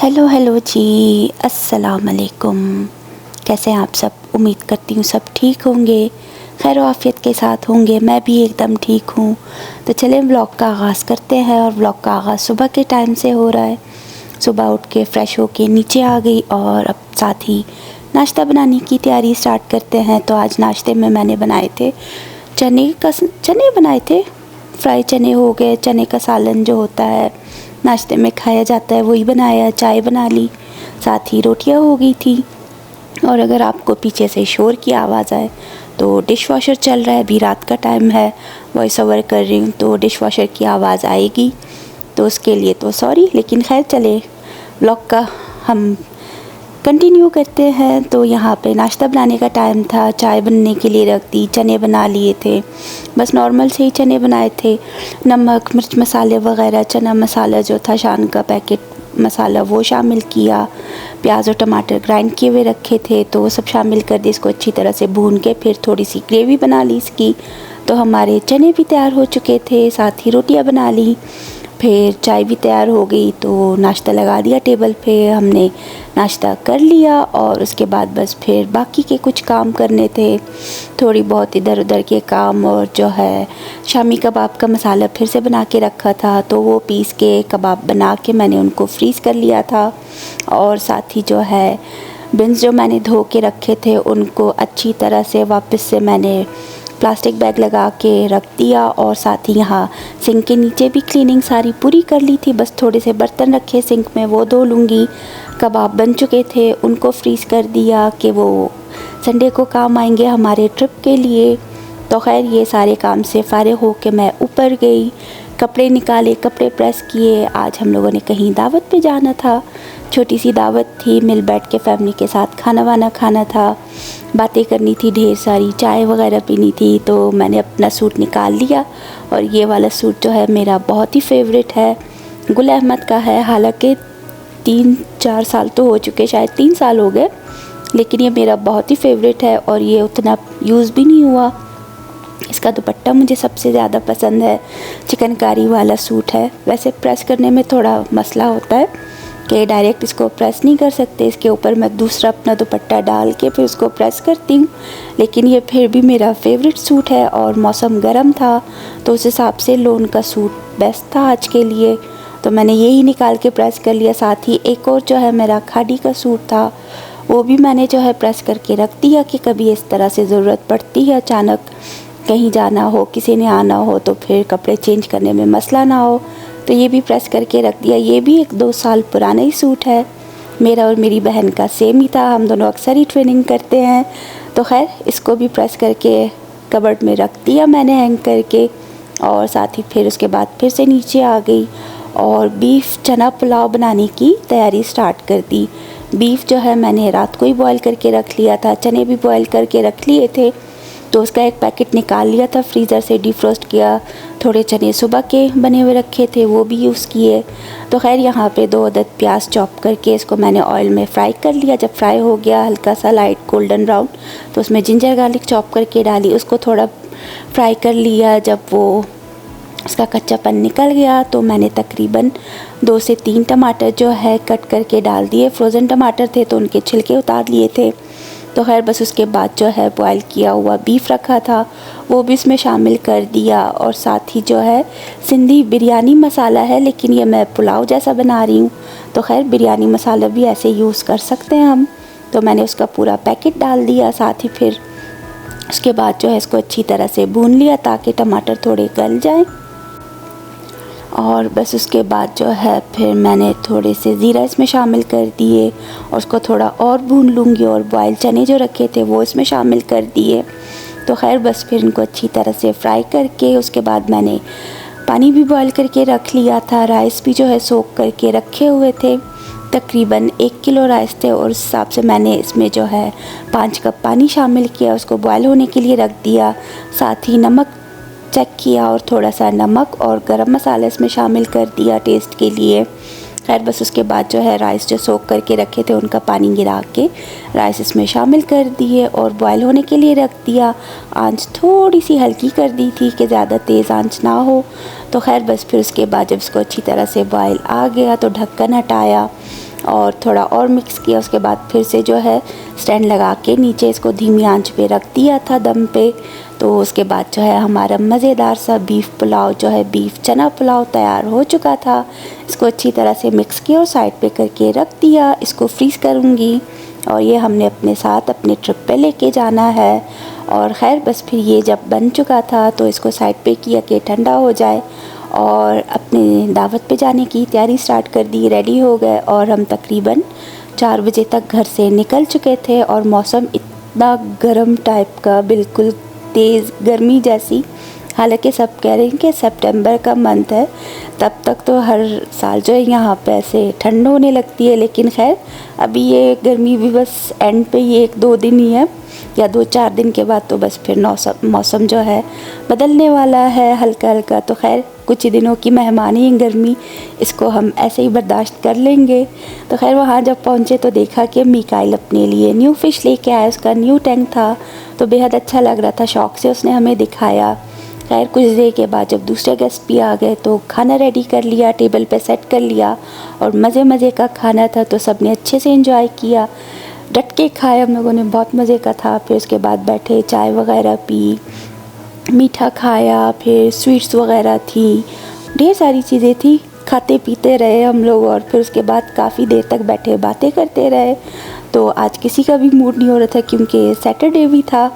Hello hello जी, अस्सलाम वालेकुम। कैसे हैं आप सब? उम्मीद करती हूँ सब ठीक होंगे, खैर आफियत के साथ होंगे। मैं भी एकदम ठीक हूँ। तो चलें व्लॉग का आगाज़ करते हैं। और व्लॉग का आगाज़ सुबह के टाइम से हो रहा है। सुबह उठ के फ़्रेश होके नीचे आ गई और अब साथ ही नाश्ता बनाने की तैयारी स्टार्ट करते हैं। तो आज नाश्ते में मैंने बनाए थे चने बनाए थे। फ्राई चने हो गए, चने का सालन जो होता है नाश्ते में खाया जाता है वही बनाया, चाय बना ली, साथ ही रोटियां हो गई थी। और अगर आपको पीछे से शोर की आवाज़ आए तो डिश वॉशर चल रहा है, अभी रात का टाइम है, वॉइस ओवर कर रही हूँ तो डिश वॉशर की आवाज़ आएगी, तो उसके लिए तो सॉरी। लेकिन खैर चले व्लॉग का हम कंटिन्यू करते हैं। तो यहाँ पे नाश्ता बनाने का टाइम था, चाय बनने के लिए रख दी, चने बना लिए थे, बस नॉर्मल से ही चने बनाए थे। नमक मिर्च मसाले वगैरह, चना मसाला जो था शान का पैकेट मसाला वो शामिल किया, प्याज और टमाटर ग्राइंड किए हुए रखे थे तो वो सब शामिल कर दिए। इसको अच्छी तरह से भून के फिर थोड़ी सी ग्रेवी बना ली इसकी। तो हमारे चने भी तैयार हो चुके थे, साथ ही रोटियां बना ली, फिर चाय भी तैयार हो गई। तो नाश्ता लगा दिया टेबल पे, हमने नाश्ता कर लिया और उसके बाद बस फिर बाकी के कुछ काम करने थे, थोड़ी बहुत इधर उधर के काम। और जो है शामी कबाब का मसाला फिर से बना के रखा था तो वो पीस के कबाब बना के मैंने उनको फ्रीज़ कर लिया था। और साथ ही जो है बीन्स जो मैंने धो के रखे थे उनको अच्छी तरह से वापस से मैंने प्लास्टिक बैग लगा के रख दिया। और साथ ही यहाँ सिंक के नीचे भी क्लीनिंग सारी पूरी कर ली थी, बस थोड़े से बर्तन रखे सिंक में वो धो लूँगी। कबाब बन चुके थे उनको फ्रीज़ कर दिया कि वो संडे को काम आएंगे हमारे ट्रिप के लिए। तो खैर ये सारे काम से फारिग हो के मैं ऊपर गई, कपड़े निकाले, कपड़े प्रेस किए। आज हम लोगों ने कहीं दावत पे जाना था, छोटी सी दावत थी, मिल बैठ के फैमिली के साथ खाना वाना खाना था, बातें करनी थी, ढेर सारी चाय वगैरह पीनी थी। तो मैंने अपना सूट निकाल लिया और ये वाला सूट जो है मेरा बहुत ही फेवरेट है, गुल अहमद का है। हालांकि 3-4 साल तो हो चुके, शायद 3 साल हो गए, लेकिन ये मेरा बहुत ही फेवरेट है और ये उतना यूज़ भी नहीं हुआ। इसका दुपट्टा मुझे सबसे ज़्यादा पसंद है, चिकनकारी वाला सूट है। वैसे प्रेस करने में थोड़ा मसला होता है कि डायरेक्ट इसको प्रेस नहीं कर सकते, इसके ऊपर मैं दूसरा अपना दुपट्टा डाल के फिर उसको प्रेस करती हूँ। लेकिन ये फिर भी मेरा फेवरेट सूट है और मौसम गर्म था तो उस हिसाब से लोन का सूट बेस्ट था आज के लिए, तो मैंने यही निकाल के प्रेस कर लिया। साथ ही एक और जो है मेरा खादी का सूट था वो भी मैंने जो है प्रेस करके रख दिया कि कभी इस तरह से ज़रूरत पड़ती है, अचानक कहीं जाना हो, किसी ने आना हो तो फिर कपड़े चेंज करने में मसला ना हो। तो ये भी प्रेस करके रख दिया। ये भी 1-2 साल पुराना ही सूट है, मेरा और मेरी बहन का सेम ही था, हम दोनों अक्सर ही ट्रेनिंग करते हैं। तो खैर इसको भी प्रेस करके कबर्ड में रख दिया मैंने हैंग करके। और साथ ही फिर उसके बाद फिर से नीचे आ गई और बीफ चना पुलाव बनाने की तैयारी स्टार्ट कर दी। बीफ जो है मैंने रात को ही बॉयल करके रख लिया था, चने भी बॉयल करके रख लिए थे, तो उसका एक पैकेट निकाल लिया था फ्रीज़र से, डिफ्रोस्ट किया। थोड़े चने सुबह के बने हुए रखे थे वो भी यूज़ किए। तो खैर यहाँ पे 2 अदद प्याज चॉप करके इसको मैंने ऑयल में फ्राई कर लिया। जब फ्राई हो गया हल्का सा लाइट गोल्डन ब्राउन तो उसमें जिंजर गार्लिक चॉप करके डाली, उसको थोड़ा फ्राई कर लिया। जब वो उसका कच्चापन निकल गया तो मैंने तकरीबन 2 से 3 टमाटर जो है कट करके डाल दिए। फ्रोज़न टमाटर थे तो उनके छिलके उतार लिए थे। तो खैर बस उसके बाद जो है बॉयल किया हुआ बीफ रखा था वो भी इसमें शामिल कर दिया। और साथ ही जो है सिंधी बिरयानी मसाला है, लेकिन ये मैं पुलाव जैसा बना रही हूँ तो खैर बिरयानी मसाला भी ऐसे यूज़ कर सकते हैं हम। तो मैंने उसका पूरा पैकेट डाल दिया। साथ ही फिर उसके बाद जो है इसको अच्छी तरह से भून लिया ताकि टमाटर थोड़े गल जाएं। और बस उसके बाद जो है फिर मैंने थोड़े से ज़ीरा इसमें शामिल कर दिए और उसको थोड़ा और भून लूँगी। और बॉयल चने जो रखे थे वो इसमें शामिल कर दिए। तो खैर बस फिर इनको अच्छी तरह से फ्राई करके उसके बाद मैंने पानी भी बॉयल करके रख लिया था, राइस भी जो है सोक करके रखे हुए थे। तकरीबन 1 किलो राइस थे और उस हिसाब से मैंने इसमें जो है 5 कप पानी शामिल किया, उसको बॉयल होने के लिए रख दिया। साथ ही नमक चेक किया और थोड़ा सा नमक और गरम मसाला इसमें शामिल कर दिया टेस्ट के लिए। खैर बस उसके बाद जो है राइस जो सोक करके रखे थे उनका पानी गिरा के राइस इसमें शामिल कर दिए और बॉयल होने के लिए रख दिया। आंच थोड़ी सी हल्की कर दी थी कि ज़्यादा तेज़ आंच ना हो। तो खैर बस फिर उसके बाद जब इसको अच्छी तरह से बॉयल आ गया तो ढक्कन हटाया और थोड़ा और मिक्स किया। उसके बाद फिर से जो है स्टैंड लगा के नीचे इसको धीमी आंच पे रख दिया था दम पे। तो उसके बाद जो है हमारा मज़ेदार सा बीफ पुलाव जो है बीफ चना पुलाव तैयार हो चुका था। इसको अच्छी तरह से मिक्स किया और साइड पे करके रख दिया। इसको फ्रीज़ करूँगी और ये हमने अपने साथ अपने ट्रिप पे लेके जाना है। और ख़ैर बस फिर ये जब बन चुका था तो इसको साइड पे किया कि ठंडा हो जाए और अपने दावत पे जाने की तैयारी स्टार्ट कर दी। रेडी हो गए और हम तकरीबन 4 बजे तक घर से निकल चुके थे और मौसम इतना गर्म टाइप का, बिल्कुल तेज़ गर्मी जैसी। हालांकि सब कह रहे हैं कि सितंबर का मंथ है, तब तक तो हर साल जो है यहाँ पे ऐसे ठंड होने लगती है, लेकिन खैर अभी ये गर्मी भी बस एंड पे ये 1-2 दिन ही है या 2-4 दिन के बाद तो बस फिर मौसम जो है बदलने वाला है हल्का हल्का। तो खैर कुछ ही दिनों की मेहमानी है गर्मी, इसको हम ऐसे ही बर्दाश्त कर लेंगे। तो खैर वहाँ जब पहुँचे तो देखा कि मिकाइल अपने लिए न्यू फ़िश लेके आया, उसका न्यू टैंक था तो बेहद अच्छा लग रहा था, शौक़ से उसने हमें दिखाया। खैर कुछ देर के बाद जब दूसरे गेस्ट भी आ गए तो खाना रेडी कर लिया, टेबल पे सेट कर लिया और मज़े का खाना था तो सब ने अच्छे से एंजॉय किया, डट के खाया हम लोगों ने, बहुत मज़े का था। फिर उसके बाद बैठे चाय वगैरह पी, मीठा खाया, फिर स्वीट्स वगैरह थी, ढेर सारी चीज़ें थी, खाते पीते रहे हम लोग। और फिर उसके बाद काफ़ी देर तक बैठे बातें करते रहे। तो आज किसी का भी मूड नहीं हो रहा था क्योंकि सैटरडे भी था,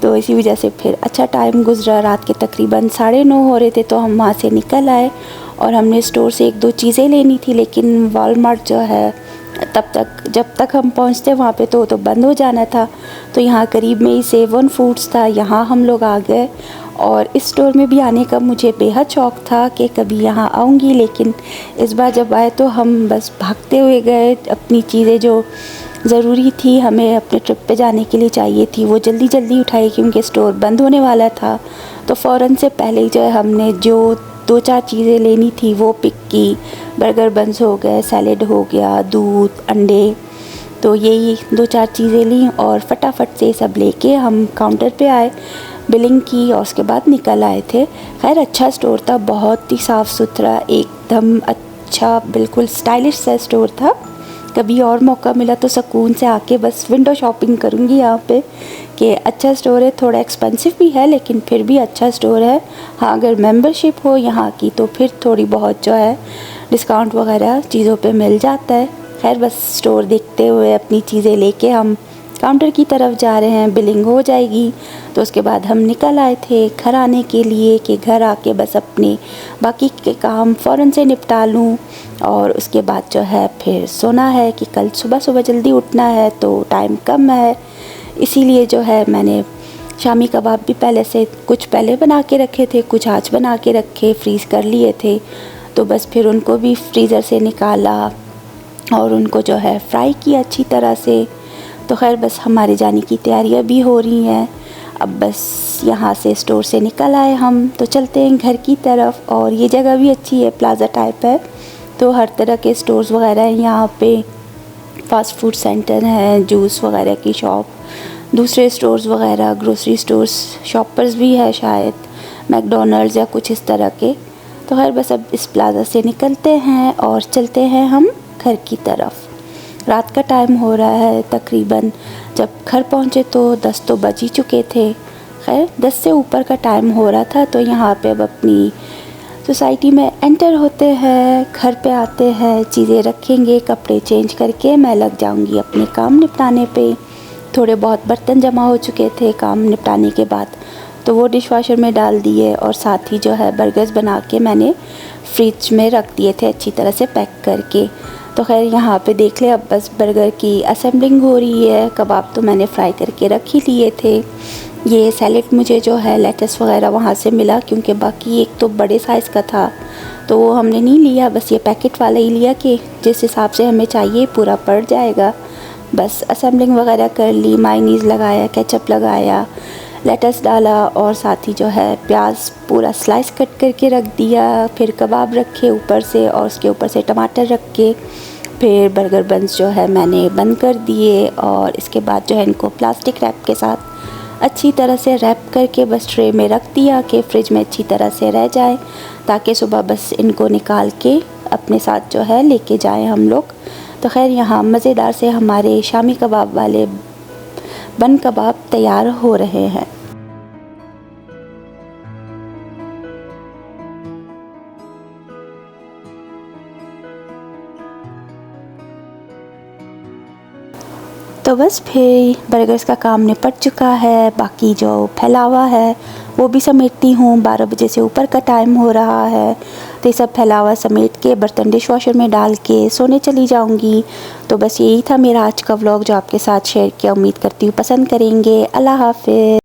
तो इसी वजह से फिर अच्छा टाइम गुजरा। रात के तकरीबन 9:30 हो रहे थे तो हम वहाँ से निकल आए और हमने स्टोर से 1-2 चीज़ें लेनी थी, लेकिन वॉलमार्ट जो है जब तक हम पहुँचते वहाँ पे तो बंद हो जाना था। तो यहाँ करीब में ही सेवन फूड्स था, यहाँ हम लोग आ गए। और इस स्टोर में भी आने का मुझे बेहद शौक़ था कि कभी यहाँ आऊँगी, लेकिन इस बार जब आए तो हम बस भागते हुए गए। अपनी चीज़ें जो ज़रूरी थी हमें अपने ट्रिप पे जाने के लिए चाहिए थी वो जल्दी उठाई क्योंकि स्टोर बंद होने वाला था। तो फ़ौरन से पहले ही जो है हमने जो 2-4 चीज़ें लेनी थी वो पिक की। बर्गर बन्स हो गए, सैलेड हो गया, दूध, अंडे, तो यही 2-4 चीज़ें ली और फटाफट से सब लेके हम काउंटर पे आए, बिलिंग की और उसके बाद निकल आए थे। खैर अच्छा स्टोर था, बहुत ही साफ़ सुथरा, एकदम अच्छा, बिल्कुल स्टाइलिश सा स्टोर था। कभी और मौका मिला तो सुकून से आके बस विंडो शॉपिंग करूँगी यहाँ पे कि अच्छा स्टोर है, थोड़ा एक्सपेंसिव भी है लेकिन फिर भी अच्छा स्टोर है। हाँ अगर मेंबरशिप हो यहाँ की तो फिर थोड़ी बहुत जो है डिस्काउंट वगैरह चीज़ों पे मिल जाता है। खैर बस स्टोर देखते हुए अपनी चीज़ें लेके हम काउंटर की तरफ जा रहे हैं, बिलिंग हो जाएगी तो उसके बाद हम निकल आए थे घर आने के लिए कि घर आके बस अपने बाकी के काम फ़ौरन से निपटा लूँ और उसके बाद जो है फिर सोना है कि कल सुबह जल्दी उठना है तो टाइम कम है। इसीलिए जो है मैंने शामी कबाब भी पहले से कुछ पहले बना के रखे थे, कुछ आज बना के रखे, फ्रीज़ कर लिए थे, तो बस फिर उनको भी फ्रीज़र से निकाला और उनको जो है फ्राई किया अच्छी तरह से। तो खैर बस हमारे जाने की तैयारियां भी हो रही हैं। अब बस यहाँ से स्टोर से निकल आए हम तो चलते हैं घर की तरफ। और ये जगह भी अच्छी है, प्लाज़ा टाइप है, तो हर तरह के स्टोर्स वगैरह हैं यहाँ पे, फ़ास्ट फूड सेंटर हैं, जूस वगैरह की शॉप, दूसरे स्टोर्स वगैरह, ग्रोसरी स्टोर्स, शॉपर्स भी है शायद, मैकडॉनल्ड्स या कुछ इस तरह के। तो खैर बस अब इस प्लाज़ा से निकलते हैं और चलते हैं हम घर की तरफ। रात का टाइम हो रहा है तकरीबन, जब घर पहुँचे तो 10 तो बज ही चुके थे। खैर 10 से ऊपर का टाइम हो रहा था। तो यहाँ पे अब अपनी सोसाइटी में एंटर होते हैं, घर पे आते हैं, चीज़ें रखेंगे, कपड़े चेंज करके मैं लग जाऊँगी अपने काम निपटाने पे। थोड़े बहुत बर्तन जमा हो चुके थे काम निपटाने के बाद तो वो डिशवाशर में डाल दिए और साथ ही जो है बर्गर्स बना के मैंने फ्रिज में रख दिए थे अच्छी तरह से पैक करके। तो खैर यहाँ पे देख ले अब बस बर्गर की असेंबलिंग हो रही है। कबाब तो मैंने फ्राई करके रख ही लिए थे। ये सैलेड मुझे जो है लेटस वगैरह वहाँ से मिला क्योंकि बाकी एक तो बड़े साइज़ का था तो वो हमने नहीं लिया, बस ये पैकेट वाला ही लिया कि जिस हिसाब से हमें चाहिए पूरा पड़ जाएगा। बस असेंबलिंग वगैरह कर ली, मायोनीज़ लगाया, केचप लगाया, लेटस डाला और साथ ही जो है प्याज पूरा स्लाइस कट करके रख दिया। फिर कबाब रखे ऊपर से और उसके ऊपर से टमाटर रख के फिर बर्गर बन्स जो है मैंने बंद कर दिए और इसके बाद जो है इनको प्लास्टिक रैप के साथ अच्छी तरह से रैप करके बस ट्रे में रख दिया कि फ्रिज में अच्छी तरह से रह जाए ताकि सुबह बस इनको निकाल के अपने साथ जो है लेके जाएं हम लोग। तो खैर यहाँ मज़ेदार से हमारे शामी कबाब वाले बन कबाब तैयार हो रहे हैं। तो बस फिर बर्गर्स का काम निपट चुका है। बाकी जो फैलावा है वो भी समेटती हूँ। 12 बजे से ऊपर का टाइम हो रहा है, तो ये सब फैलावा समेट के बर्तन डिश वॉशर में डाल के सोने चली जाऊँगी। तो बस यही था मेरा आज का व्लॉग जो आपके साथ शेयर किया। उम्मीद करती हूँ पसंद करेंगे। अल्लाह हाफ़िज़।